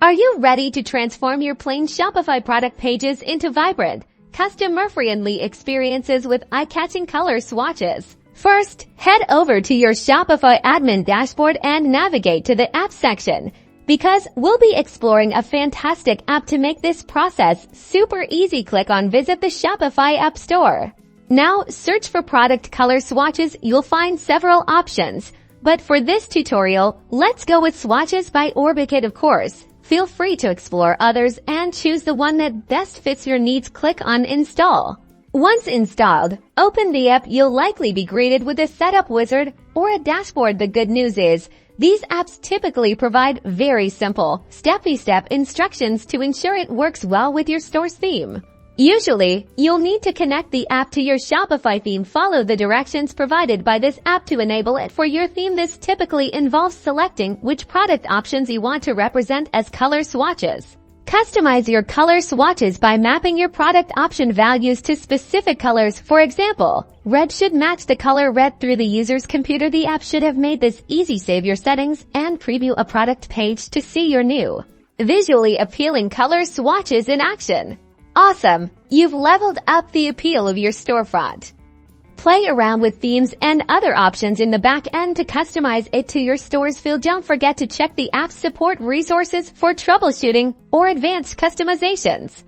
Are you ready to transform your plain Shopify product pages into vibrant, customer-friendly experiences with eye-catching color swatches? First, head over to your Shopify admin dashboard and navigate to the Apps section, because we'll be exploring a fantastic app to make this process super easy. Click on Visit the Shopify App Store. Now, search for product color swatches. You'll find several options, but for this tutorial, let's go with Swatches by Orbic, of course. Feel free to explore others and choose the one that best fits your needs. Click on Install. Once installed, open the app. You'll likely be greeted with a setup wizard or a dashboard. The good news is, these apps typically provide very simple, step-by-step instructions to ensure it works well with your store's theme. Usually, you'll need to connect the app to your Shopify theme. Follow the directions provided by this app to enable it for your theme. This typically involves selecting which product options you want to represent as color swatches. Customize your color swatches by mapping your product option values to specific colors. For example, red should match the color red through the user's computer. The app should have made this easy. Save your settings and preview a product page to see your new, visually appealing color swatches in action. Awesome! You've leveled up the appeal of your storefront. Play around with themes and other options in the back end to customize it to your store's feel. Don't forget to check the app's support resources for troubleshooting or advanced customizations.